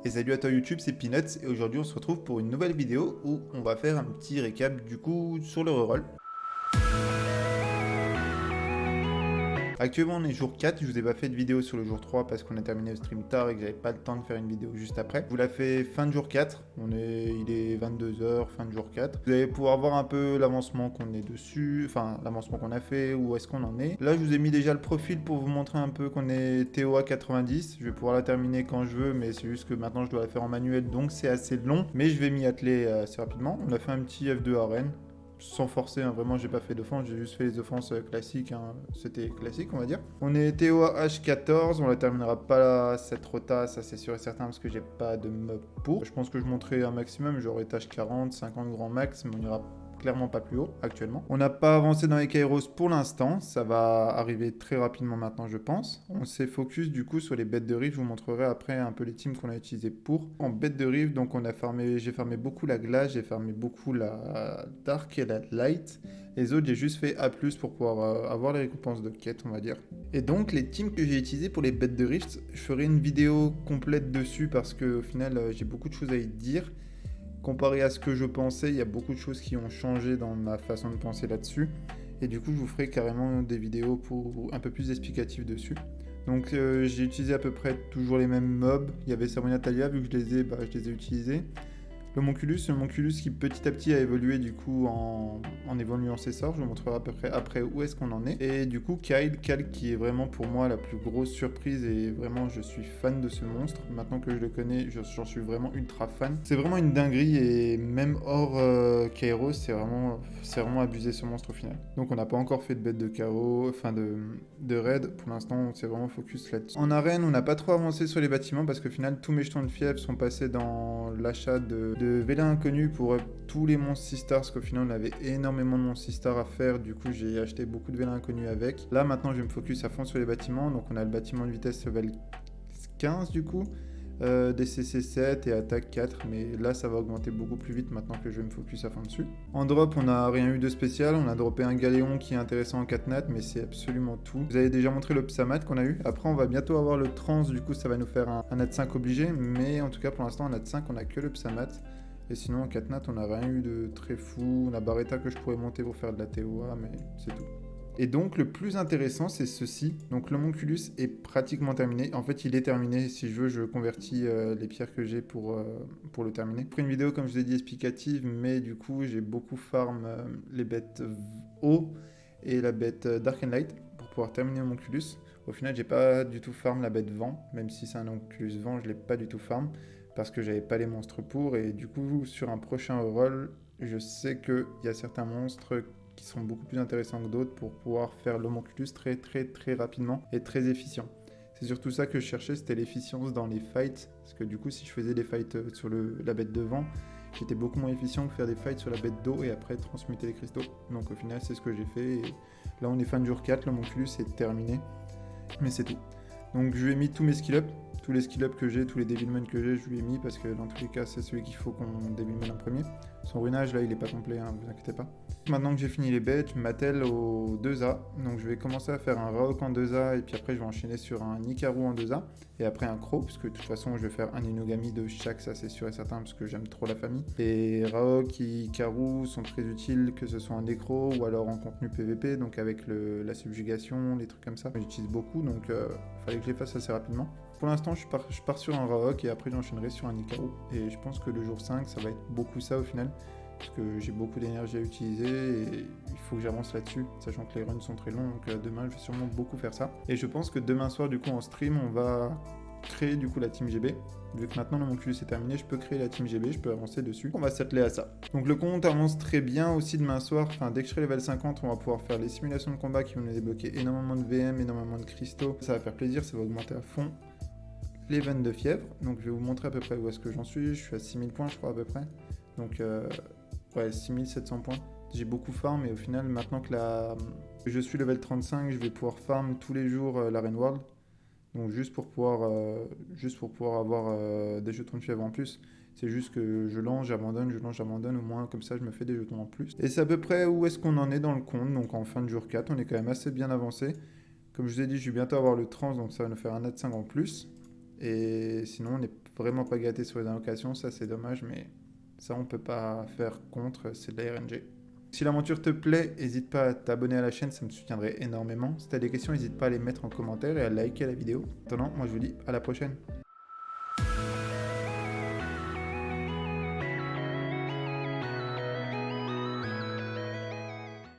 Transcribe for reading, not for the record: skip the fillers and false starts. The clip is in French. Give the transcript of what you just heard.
Et salut à toi YouTube, c'est Peanuts et aujourd'hui on se retrouve pour une nouvelle vidéo où on va faire un petit récap du coup sur le reroll. Actuellement on est jour 4, je vous ai pas fait de vidéo sur le jour 3 parce qu'on a terminé le stream tard et que j'avais pas le temps de faire une vidéo juste après. Je vous la fais fin de jour 4, il est 22h, fin de jour 4. Vous allez pouvoir voir un peu l'avancement qu'on est dessus, enfin l'avancement qu'on a fait, où est-ce qu'on en est. Là je vous ai mis déjà le profil pour vous montrer un peu qu'on est TOA 90. Je vais pouvoir la terminer quand je veux, mais c'est juste que maintenant je dois la faire en manuel donc c'est assez long. Mais je vais m'y atteler assez rapidement. On a fait un petit F2 arène. Sans forcer, hein, vraiment j'ai pas fait d'offense, j'ai juste fait les offenses classiques, hein. C'était classique on va dire. On est TOA H14, on la terminera pas là, cette rota, ça c'est sûr et certain parce que j'ai pas de mob pour. Je pense que je monterai un maximum, j'aurai H40, 50 grand max, mais on ira clairement pas plus haut actuellement. On n'a pas avancé dans les Kairos pour l'instant, ça va arriver très rapidement maintenant je pense. On s'est focus du coup sur les bêtes de rive, je vous montrerai après un peu les teams qu'on a utilisés pour. En bête de rive, donc j'ai farmé beaucoup la glace, j'ai farmé beaucoup la dark et la light. Les autres j'ai juste fait A+, pour pouvoir avoir les récompenses de quête on va dire. Et donc les teams que j'ai utilisés pour les bêtes de rift, je ferai une vidéo complète dessus parce que au final j'ai beaucoup de choses à y dire. Comparé à ce que je pensais, il y a beaucoup de choses qui ont changé dans ma façon de penser là-dessus. Et du coup, je vous ferai carrément des vidéos pour un peu plus explicatives dessus. Donc j'ai utilisé à peu près toujours les mêmes mobs. Il y avait Sabrina Talia, vu que je les ai utilisés. Le qui petit à petit a évolué du coup en évoluant ses sorts. Je vous montrerai à peu près après où est-ce qu'on en est. Et du coup Kyle qui est vraiment pour moi la plus grosse surprise et vraiment je suis fan de ce monstre. Maintenant que je le connais, j'en suis vraiment ultra fan. C'est vraiment une dinguerie et même hors Kairos, c'est vraiment abusé ce monstre au final. Donc on n'a pas encore fait de bête de KO, enfin de raid. Pour l'instant on s'est vraiment focus là-dessus. En arène on n'a pas trop avancé sur les bâtiments parce qu'au final tous mes jetons de fièvre sont passés dans l'achat de Vélin Inconnu pour tous les monstres 6 stars, parce qu'au final on avait énormément de monstres 6 stars à faire, du coup j'ai acheté beaucoup de Vélin Inconnu avec. Là maintenant je vais me focus à fond sur les bâtiments, donc on a le bâtiment de vitesse level 15 du coup, DCC 7 et attaque 4, mais là ça va augmenter beaucoup plus vite maintenant que je vais me focus à fond dessus. En drop on n'a rien eu de spécial, on a droppé un galéon qui est intéressant en 4 nat, mais c'est absolument tout. Vous avez déjà montré le Psamat qu'on a eu, après on va bientôt avoir le trans, du coup ça va nous faire un nat 5 obligé, mais en tout cas pour l'instant en nat 5 on a que le Psamat. Et sinon en 4 nat on n'a rien eu de très fou, on a Barretta que je pourrais monter pour faire de la TOA, mais c'est tout. Et donc le plus intéressant c'est ceci, donc l'homonculus est pratiquement terminé, en fait il est terminé, si je veux je convertis les pierres que j'ai pour le terminer. Je ferai une vidéo comme je vous ai dit explicative, mais du coup j'ai beaucoup farm les bêtes eau et la bête Dark and Light pour pouvoir terminer l'homonculus. Au final j'ai pas du tout farm la bête vent, même si c'est un homonculus vent je l'ai pas du tout farm parce que j'avais pas les monstres pour, et du coup sur un prochain roll je sais qu'il y a certains monstres qui sont beaucoup plus intéressants que d'autres pour pouvoir faire l'homonculus très rapidement et très efficient. C'est surtout ça que je cherchais, c'était l'efficience dans les fights, parce que du coup si je faisais des fights sur la bête de vent, j'étais beaucoup moins efficient que faire des fights sur la bête d'eau et après transmuter les cristaux. Donc au final c'est ce que j'ai fait, et là on est fin de jour 4, l'homonculus est terminé, mais c'est tout. Donc je lui ai mis tous mes skill-up, tous les skill-up que j'ai, tous les devilments que j'ai, je lui ai mis parce que dans tous les cas c'est celui qu'il faut qu'on devilman en premier. Son runage là il est pas complet, hein, vous inquiétez pas. Maintenant que j'ai fini les bêtes, je m'attelle au 2A, donc je vais commencer à faire un Raok en 2A et puis après je vais enchaîner sur un Ikaru en 2A et après un Crow, parce que de toute façon je vais faire un Inugami de chaque, ça c'est sûr et certain parce que j'aime trop la famille. Et Raok et Ikaru sont très utiles, que ce soit en nécro ou alors en contenu PVP, donc avec la subjugation, les trucs comme ça. J'utilise beaucoup, donc fallait que je les fasse assez rapidement. Pour l'instant, je pars sur un Raok et après j'enchaînerai sur un Ikaru. Et je pense que le jour 5, ça va être beaucoup ça au final, parce que j'ai beaucoup d'énergie à utiliser et il faut que j'avance là-dessus, sachant que les runs sont très longs, donc demain je vais sûrement beaucoup faire ça. Et je pense que demain soir, du coup, en stream, on va créer du coup la team GB. Vu que maintenant l'homonculus est terminé, je peux créer la team GB, je peux avancer dessus. On va s'atteler à ça. Donc le compte avance très bien aussi demain soir. Enfin, dès que je serai level 50, on va pouvoir faire les simulations de combat qui vont nous débloquer énormément de VM, énormément de cristaux. Ça va faire plaisir, ça va augmenter à fond les veines de fièvre. Donc je vais vous montrer à peu près où est-ce que j'en suis. Je suis à 6000 points, je crois, à peu près. Donc ouais, 6700 points. J'ai beaucoup farm et au final, maintenant que je suis level 35, je vais pouvoir farm tous les jours la Rain World. Donc juste pour pouvoir avoir des jetons de fièvre en plus. C'est juste que je lance, j'abandonne, au moins comme ça je me fais des jetons en plus. Et c'est à peu près où est-ce qu'on en est dans le compte. Donc en fin de jour 4, on est quand même assez bien avancé. Comme je vous ai dit, je vais bientôt avoir le trans, donc ça va nous faire un nat 5 en plus. Et sinon, on n'est vraiment pas gâté sur les allocations, ça c'est dommage, mais ça on peut pas faire contre, c'est de la RNG. Si l'aventure te plaît, n'hésite pas à t'abonner à la chaîne, ça me soutiendrait énormément. Si tu as des questions, n'hésite pas à les mettre en commentaire et à liker la vidéo. En attendant, moi je vous dis à la prochaine.